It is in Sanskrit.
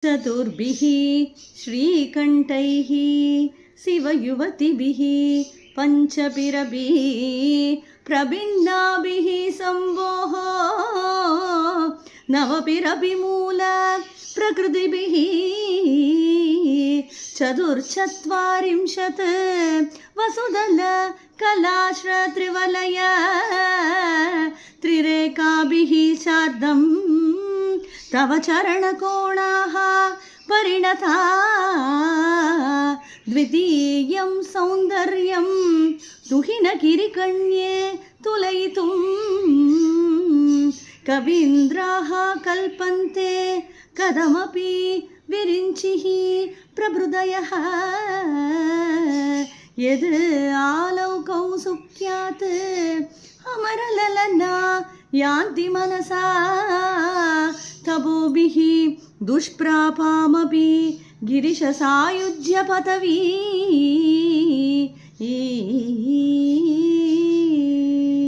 चतुर्भिः श्रीकण्ठैः शिवयुवतिभिः पञ्चभिरभिः प्रभिन्नाभिः सम्भोः नवभिरभिमूल प्रकृतिभिः चतुर्चत्वारिंशत् वसुदल कलाश्रत्रिवलय त्रिरेकाभिः सार्धं तव चरणकोणाः परिणता द्वितीयं सौन्दर्यं दुहिनगिरिकण्ये तुलयितुं कवीन्द्राः कल्पन्ते कथमपि विरिञ्चिः प्रभृदयः यद् आलौकौ सुख्यात् अमरललना यान्ति मनसा तपोभिः दुष्प्रापामपि गिरिशसायुज्य पदवी